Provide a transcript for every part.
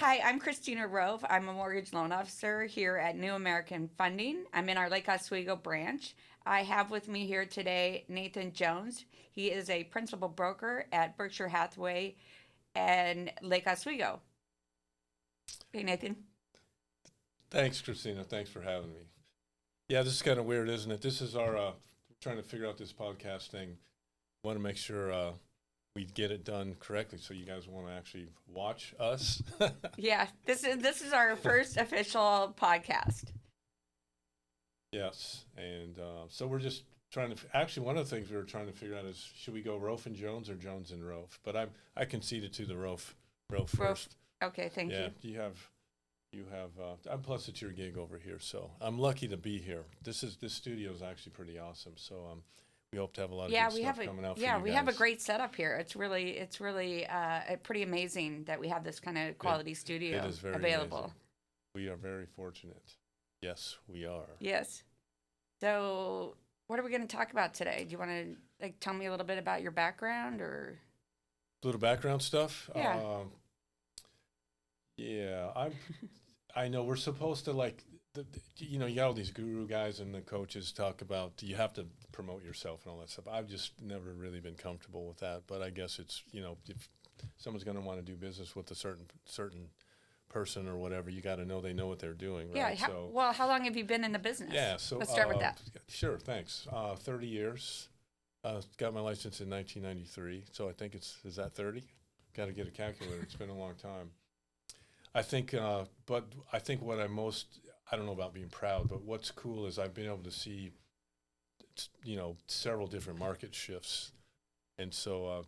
Hi, I'm Christina Roaf. I'm a mortgage loan officer here at New American Funding. I'm in our Lake Oswego branch. I have with me here today Nathan Jones. He is a principal broker at Berkshire Hathaway and Lake Oswego. Hey, Nathan. Thanks, Christina. Thanks for having me. Yeah, this is kind of weird, isn't it? This is our trying to figure out this podcast thing. Want to make sure we get it done correctly, so you guys want to actually watch us. Yeah, this is our first official podcast. Yes, and so we're just trying to. Actually, one of the things we were trying to figure out is should we go Roaf and Jones or Jones and Roaf? But I conceded to the Roaf first. Okay, thank you. Yeah, you have. Plus it's your gig over here, so I'm lucky to be here. This studio is actually pretty awesome. So we hope to have a lot of good stuff coming out. Yeah, for you we guys. have a great setup here. It's really pretty amazing that we have this kind of quality studio It is very available. amazing. We are very fortunate. Yes, we are. Yes. So, what are we going to talk about today? Do you want to tell me a little bit about your background or? A little background stuff. Yeah. Yeah, I know we're supposed to you got all these guru guys and the coaches talk about you have to promote yourself and all that stuff. I've just never really been comfortable with that, but I guess it's, if someone's going to want to do business with a certain person or whatever, you got to know they know what they're doing, right? Yeah. Well, how long have you been in the business? Yeah, so let's start with that. Sure, thanks. 30 years. Got my license in 1993, so I think is that 30? Got to get a calculator. It's been a long time. I think, but I think what I don't know about being proud, but what's cool is I've been able to see, several different market shifts. And so,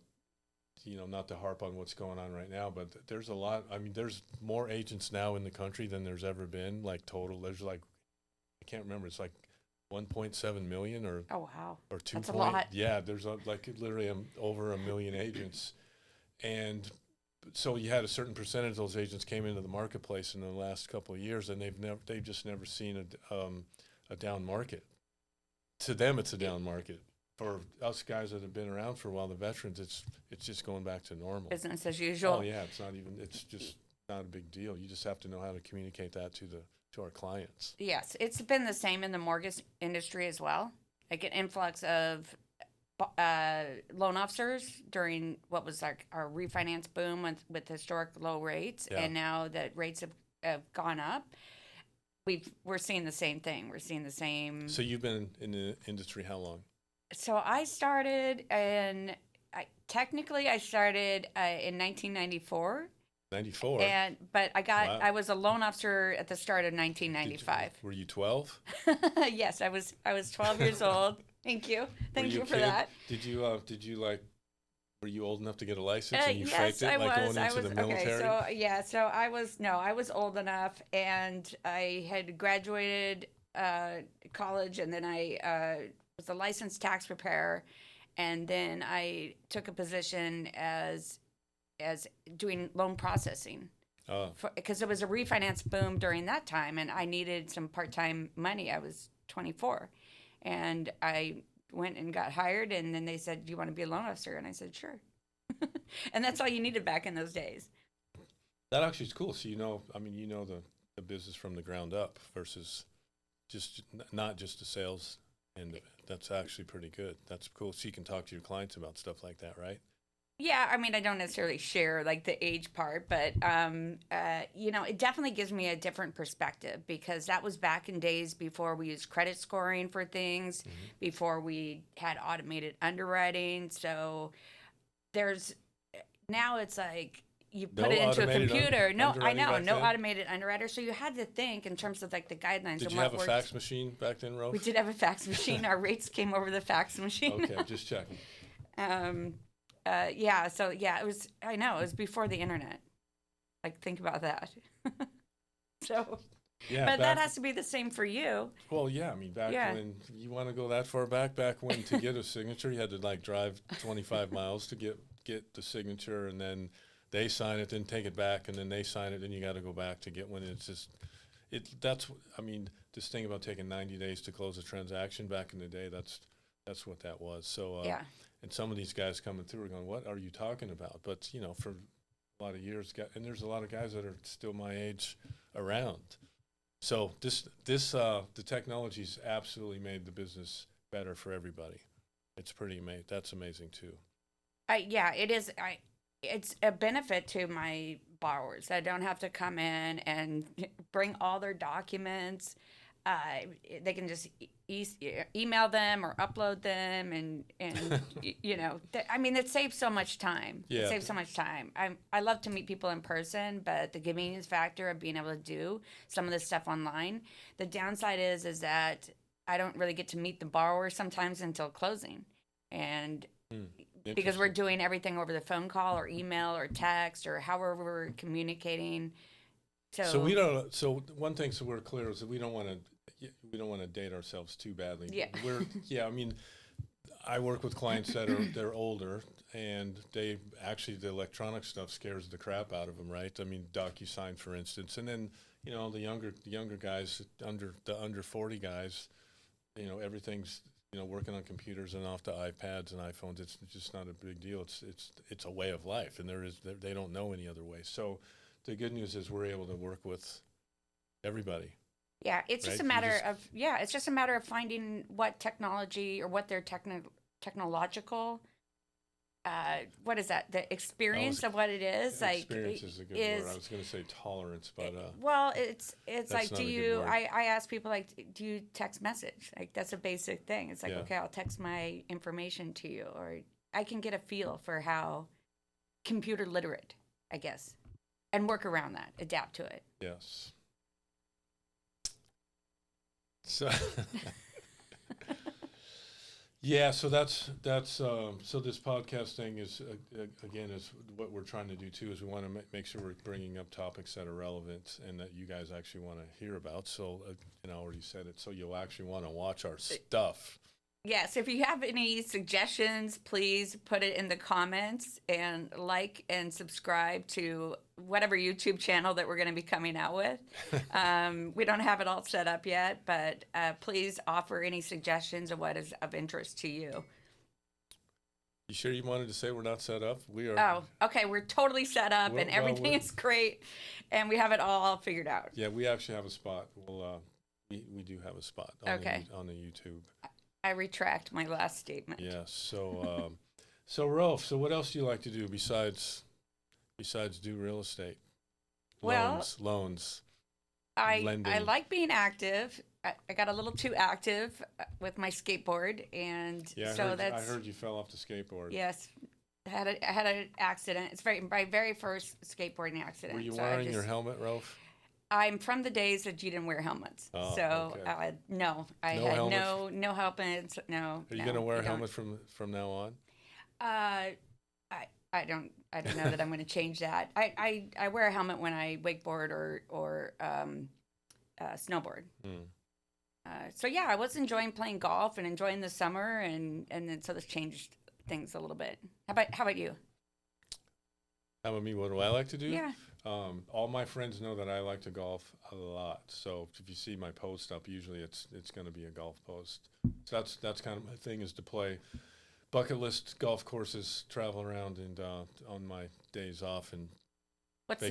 not to harp on what's going on right now, but there's a lot. I mean, there's more agents now in the country than there's ever been, total. There's I can't remember, it's 1.7 million or. Oh, wow. Or 2. That's a lot. Yeah, there's literally over 1 million agents. And so you had a certain percentage of those agents came into the marketplace in the last couple of years, and they've just never seen a down market. To them, it's a down market. For us guys that have been around for a while, the veterans, it's just going back to normal. Business as usual. Oh yeah, it's just not a big deal. You just have to know how to communicate that to our clients. Yes, it's been the same in the mortgage industry as well. Like an influx of loan officers during what was our refinance boom with historic low rates, Yeah. and now that rates have gone up, we're seeing the same thing. We're seeing the same. So you've been in the industry how long? So I started technically I started in 1994. 94. But Wow. I was a loan officer at the start of 1995. Were you 12? Yes, I was 12 years old. Thank you for that. Did you were you old enough to get a license and you Yes, faked it going into the military? Okay, so I was old enough, and I had graduated college, and then I was a licensed tax preparer, and then I took a position as doing loan processing. Oh. Because it was a refinance boom during that time, and I needed some part-time money. I was 24, and I went and got hired, and then they said, "Do you want to be a loan officer?" And I said, "Sure." And that's all you needed back in those days. That actually is cool. So the business from the ground up versus just not just the sales end of it. That's actually pretty good. That's cool. So you can talk to your clients about stuff like that, right? Yeah, I mean, I don't necessarily share the age part, but it definitely gives me a different perspective, because that was back in days before we used credit scoring for things, before we had automated underwriting. So now it's like you put it into a computer. No, I know, no automated underwriter. So you had to think in terms of the guidelines. Did you have a fax machine back then, Roaf? We did have a fax machine. Our rates came over the fax machine. Okay, just checking. It was before the internet. Think about that. So, yeah, but that has to be the same for you. Well, yeah, I mean, back when you want to go that far back when to get a signature, you had to drive 25 miles to get the signature, and then they sign it, then take it back, and then they sign it, then you got to go back to get one. It's just, this thing about taking 90 days to close a transaction back in the day, that's what that was. So, yeah. And some of these guys coming through are going, "What are you talking about?" But for a lot of years, and there's a lot of guys that are still my age around. So the technology's absolutely made the business better for everybody. It's pretty amazing. That's amazing too. Yeah, it is. It's a benefit to my borrowers. I don't have to come in and bring all their documents. They can just email them or upload them, and I mean, it saves so much time. Yeah. It saves so much time. I love to meet people in person, but the convenience factor of being able to do some of this stuff online. The downside is that I don't really get to meet the borrower sometimes until closing, and because we're doing everything over the phone call or email or text or however we're communicating. So we don't. So one thing, so we're clear, is that we don't want to date ourselves too badly. Yeah. I mean, I work with clients they're older, and the electronic stuff scares the crap out of them, right? I mean, DocuSign, for instance, and then the younger guys, under 40 guys, everything's working on computers and off to iPads and iPhones. It's just not a big deal. It's a way of life, and they don't know any other way. So the good news is we're able to work with everybody. Yeah, it's just right? it's just a matter of finding what technology or what their technological what is that? The experience of what it is. Experience is a good word. I was going to say tolerance, but well, it's like, not a good word. I ask people, like, do you text message? Like, that's a basic thing. It's like, Yeah. okay, I'll text my information to you, or I can get a feel for how computer literate, I guess, and work around that, adapt to it. Yes. So yeah, so that's so this podcast thing is again is what we're trying to do too, is we want to make sure we're bringing up topics that are relevant and that you guys actually want to hear about. So I already said it, so you'll actually want to watch our stuff. Yes, if you have any suggestions, please put it in the comments, and like and subscribe to whatever YouTube channel that we're going to be coming out with. We don't have it all set up yet, but please offer any suggestions of what is of interest to you. You sure you wanted to say we're not set up? We are. Oh, okay. We're totally set up, and everything is great, and we have it all figured out. Yeah, we actually have a spot. We do have a spot on the YouTube. I retract my last statement. Yeah. So, so Rolf, so what else do you like to do besides do real estate? Loans. Lending. I like being active. I got a little too active with my skateboard, and I heard you fell off the skateboard. Yes, I had an accident. It's my very first skateboarding accident. Were you wearing your helmet, Rolf? I'm from the days that you didn't wear helmets. Oh, so okay. No, I No had helmets? no helmets. No. Are you gonna wear a helmet from now on? I don't know that I'm going to change that. I wear a helmet when I wakeboard or snowboard. So yeah, I was enjoying playing golf and enjoying the summer, and then so this changed things a little bit. How about you? How about me? What do I like to do? Yeah. All my friends know that I like to golf a lot. So if you see my post up, usually it's going to be a golf post. So that's kind of my thing, is to play bucket list golf courses, travel around, and on my days off and What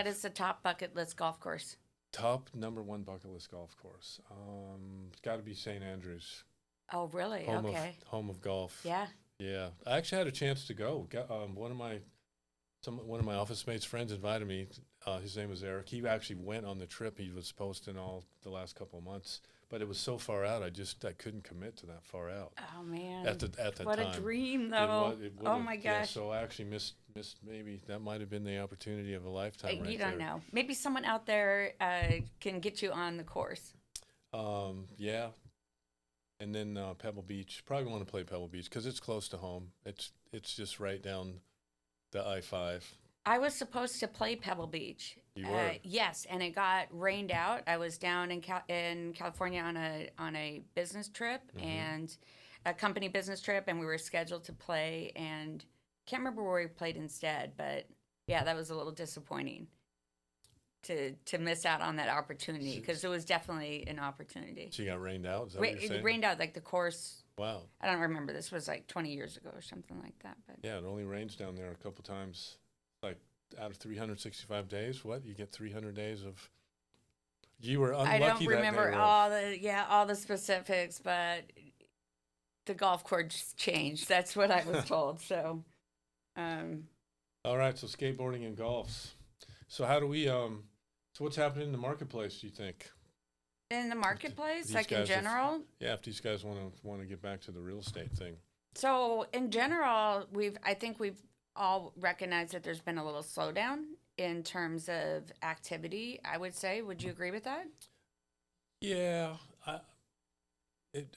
is the top bucket list golf course? Top number one bucket list golf course. It's got to be St. Andrews. Oh, really? Okay. Home of golf. Yeah. Yeah. I actually had a chance to go. One of my office mates' friends invited me. His name was Eric. He actually went on the trip. He was posting all the last couple of months, but it was so far out. I couldn't commit to that far out. Oh man. At the what time. A dream, though. Oh my gosh. Yeah, so I actually missed. Maybe that might have been the opportunity of a lifetime. You don't know. Maybe someone out there can get you on the course. Yeah. And then Pebble Beach. Probably want to play Pebble Beach because it's close to home. It's just right down the I-5. I was supposed to play Pebble Beach. You were? Yes, and it got rained out. I was down in California on a business trip, and a company business trip, and we were scheduled to play, and can't remember where we played instead, but yeah, that was a little disappointing to miss out on that opportunity, because it was definitely an opportunity. So you got rained out? Is that what you're saying? It rained out, like the course. Wow. I don't remember. This was like 20 years ago or something like that. But yeah, it only rains down there a couple times. Like out of 365 days, what? You get 300 days of. You were I unlucky don't remember that day, all the specifics, but the golf course changed. That's what I was told. So, All right, so skateboarding and golfs. So how do we so what's happening in the marketplace, do you think? in the marketplace, These like in guys, general, if these guys want to get back to the real estate thing. so in general, I think we've all recognized that there's been a little slowdown in terms of activity. I would say, would you agree with that? Yeah,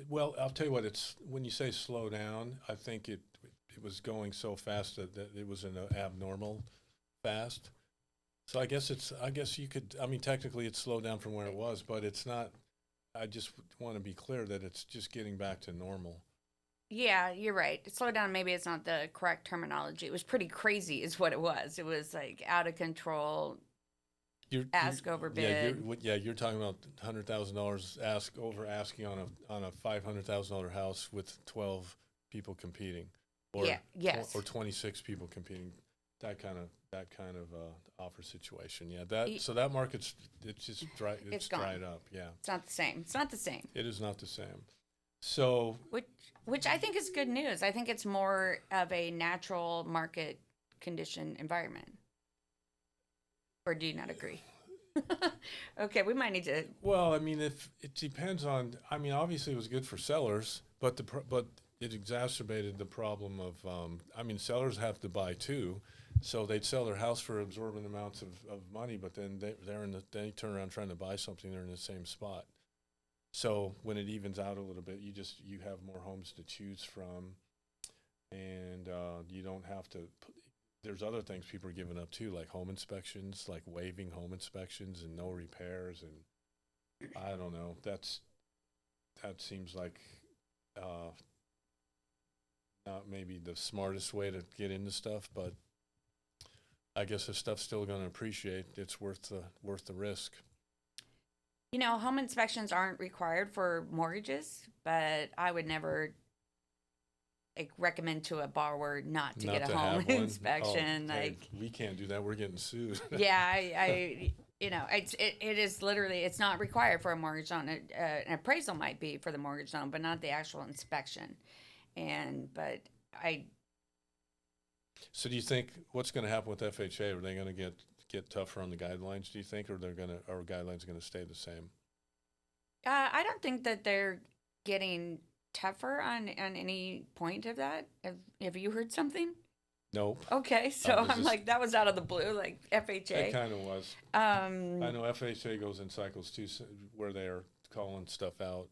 well, I'll tell you what, it's when you say slow down, I think it was going so fast that it was an abnormal fast. So I guess you could, I mean, technically it's slowed down from where it was, but it's not. I just want to be clear that it's just getting back to normal. Yeah, you're right. Slow down, maybe it's not the correct terminology. It was pretty crazy, is what it was. It was like out of control, ask over bid. You're talking about $100,000 asking on a $500,000 house with 12 people competing, or Yes. or 26 people competing. That kind of offer situation. Yeah, so that market's it's just It's dried gone. up. Yeah, It's not the same. It's not the same. it is not the same. So Which I think is good news. I think it's more of a natural market condition environment. Or do you not agree? Okay, we might need to. well, I mean, if it depends on. I mean, obviously it was good for sellers, but but it exacerbated the problem of. I mean, sellers have to buy too, so they'd sell their house for absorbent amounts of money, but then they turn around trying to buy something, they're in the same spot. So when it evens out a little bit, you have more homes to choose from, and you don't have to. There's other things people are giving up too, like home inspections, like waiving home inspections and no repairs, and I don't know. That seems like not maybe the smartest way to get into stuff, but I guess if stuff's still going to appreciate, it's worth the risk. Home inspections aren't required for mortgages, but I would never recommend to a borrower not to Not get a to home have one. inspection. Oh, hey, we can't do that. We're getting sued. Yeah, it is literally, it's not required for a mortgage loan. An appraisal might be for the mortgage loan, but not the actual inspection. But I, So do you think what's going to happen with FHA? Are they going to get tougher on the guidelines? Do you think, or are guidelines going to stay the same? I don't think that they're getting tougher on any point of that. Have you heard something? Nope. Okay, so I'm like, that was out of the blue, like FHA. It kind of was. I know FHA goes in cycles too, where they're calling stuff out,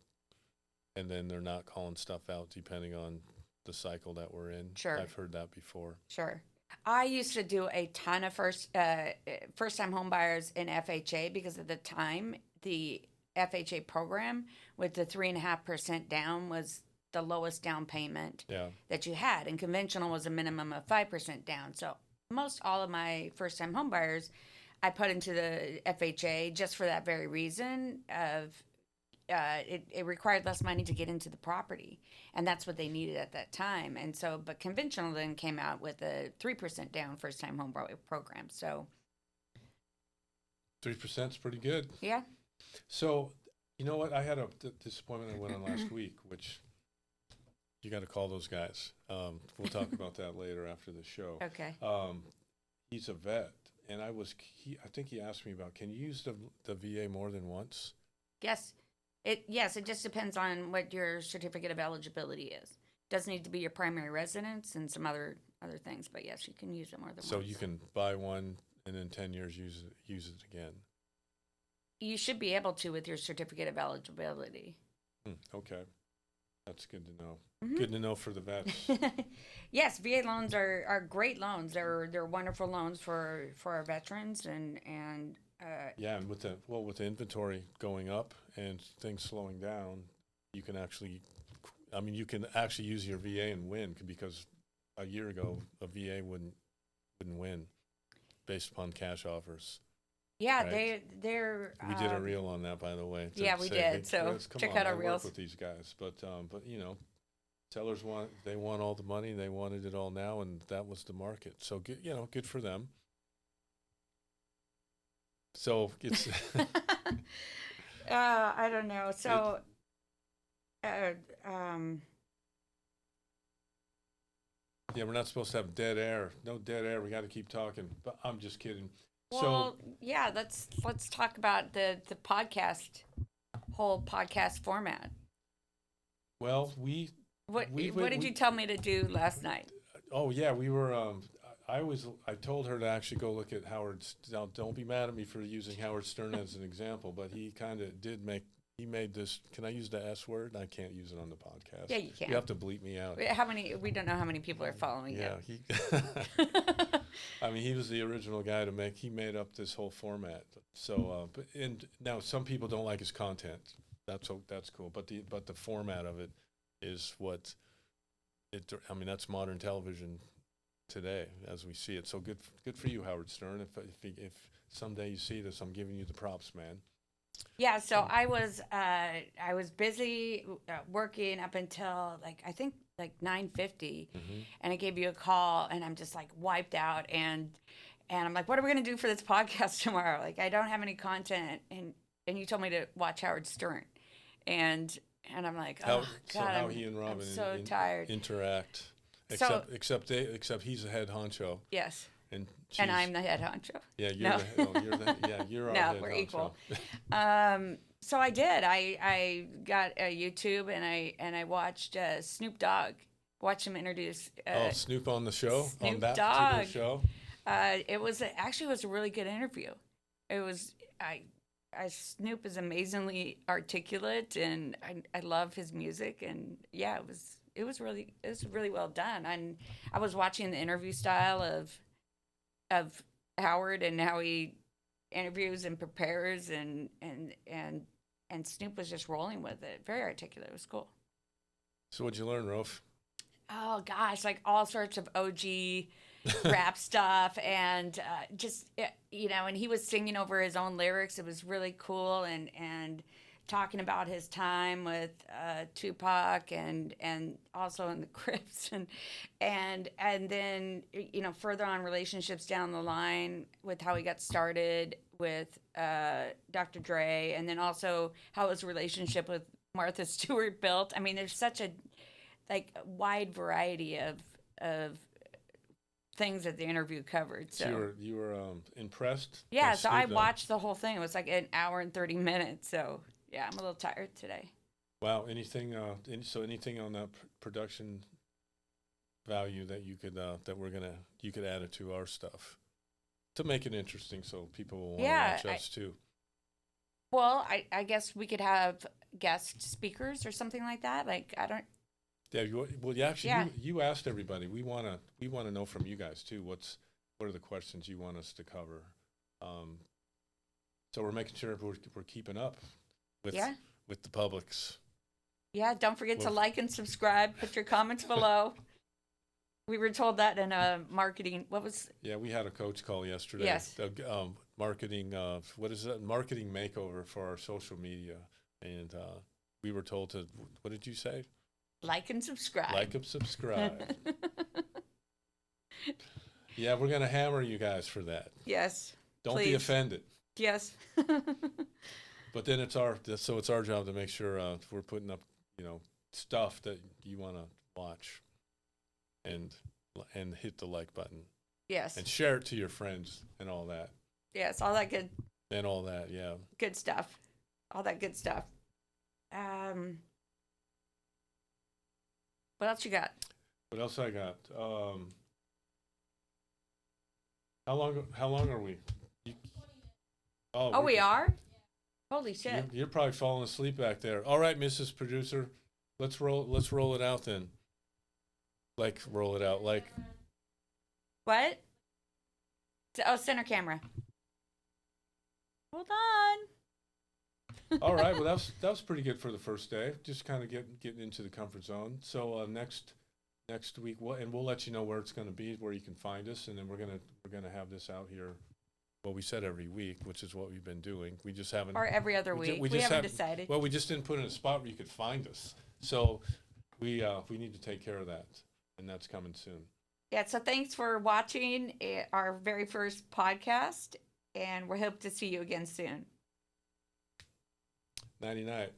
and then they're not calling stuff out depending on the cycle that we're in. Sure. I've heard that before. Sure. I used to do a ton of first-time home buyers in FHA because at the time, the FHA program with the 3.5% down was the lowest down payment that you had, and conventional was a minimum of 5% down. So most all of my first-time home buyers, I put into the FHA just for that very reason of it required less money to get into the property, and that's what they needed at that time. And so, but conventional then came out with a 3% down first-time home buyer program. So 3% is pretty good. yeah. So, you know what? I had a disappointment I went on last week, which you got to call those guys. We'll talk about that later after the show. Okay. He's a vet, and I think he asked me about, can you use the VA more than once? Yes. It just depends on what your certificate of eligibility is. Doesn't need to be your primary residence and some other things, but yes, you can use it more than once. So you can buy one and in 10 years use it again. You should be able to with your certificate of eligibility. Okay. That's good to know. Mm-hmm. Good to know for the vets. Yes, VA loans are great loans. They're wonderful loans for our veterans and yeah, and with the inventory going up and things slowing down, you can actually use your VA and win, because a year ago a VA wouldn't win based upon cash offers. Yeah, right? we did a reel on that, by the way. Yeah, we did. So check out our reels. Work with these guys, but sellers want all the money. They wanted it all now, and that was the market. So good, good for them. So it's I don't know. So, uh, um, yeah, we're not supposed to have dead air. No dead air. We got to keep talking. But I'm just kidding. So well, yeah, let's talk about the podcast, whole podcast format. well, What we what did we you tell me to do last night? oh yeah, we were. I told her to actually go look at Howard. Now, don't be mad at me for using Howard Stern as an example, but he kind of did make. He made this. Can I use the S word? I can't use it on the podcast. Yeah, you can. You have to bleep me out. How many? We don't know how many people are following Yeah, you. I mean, he was the original guy to make. He made up this whole format. So, but and now some people don't like his content. That's cool. But the format of it is what it. I mean, that's modern television today as we see it. So good for you, Howard Stern. If someday you see this, I'm giving you the props, man. Yeah, so I was busy working up until like I think like 9:50, and I gave you a call, and I'm just like wiped out, and I'm like, what are we gonna do for this podcast tomorrow? Like I don't have any content, and you told me to watch Howard Stern, and I'm like, oh So God, how he and Robin I'm so tired. interact, So except he's the head honcho, yes, and and I'm the head honcho. yeah, No. you're our No, head we're honcho. equal. So I did. I got a YouTube and I watched Snoop Dogg. Watched him introduce. Snoop on the show, on Snoop that Dogg. particular show. It was actually was a really good interview. It was Snoop is amazingly articulate, and I love his music, and yeah, it was really well done. And I was watching the interview style of Howard and how he interviews and prepares, and Snoop was just rolling with it. Very articulate. It was cool. So what'd you learn, Rolf? Oh gosh, like all sorts of OG rap stuff, and just and he was singing over his own lyrics. It was really cool, and talking about his time with Tupac and also in the Crips, and then further on relationships down the line with how he got started with Dr. Dre, and then also how his relationship with Martha Stewart built. I mean, there's such a wide variety of things that the interview covered. So you were impressed? Yeah, by so I Snoop Dogg? watched the whole thing. It was like an hour and 30 minutes. So yeah, I'm a little tired today. Wow. Anything on that production value that you could you could add it to our stuff to make it interesting so people will want to watch us too. Well, I guess we could have guest speakers or something like that. Like I don't. Yeah. You asked everybody. We wanna know from you guys too. What are the questions you want us to cover? So we're making sure we're keeping up with the publics. Yeah, don't forget to like and subscribe. Put your comments below. We were told that in a marketing. What was? Yeah, we had a coach call yesterday. Yes. Marketing. What is that? Marketing makeover for our social media, and we were told to. What did you say? Like and subscribe. Like and subscribe. Yeah, we're gonna hammer you guys for that. Yes. Don't please. be offended. Yes. But then it's our job to make sure we're putting up stuff that you want to watch, and hit the like button. Yes. And share it to your friends and all that. Yes, all that good. And all that, yeah. Good stuff. All that good stuff. What else you got? What else I got? How long are we? We are? Holy shit. You're probably falling asleep back there. All right, Mrs. Producer, let's roll it out then. Roll it out. What? Oh, center camera. Hold on. All right. Well, that was pretty good for the first day. Just kind of getting into the comfort zone. So next week, we'll let you know where it's going to be, where you can find us, and then we're gonna have this out here. Well, we said every week, which is what we've been doing. We just haven't. Or every other week. We haven't decided. Well, we just didn't put it in a spot where you could find us. So we need to take care of that, and that's coming soon. Yeah. So thanks for watching our very first podcast, and we hope to see you again soon. Nighty night.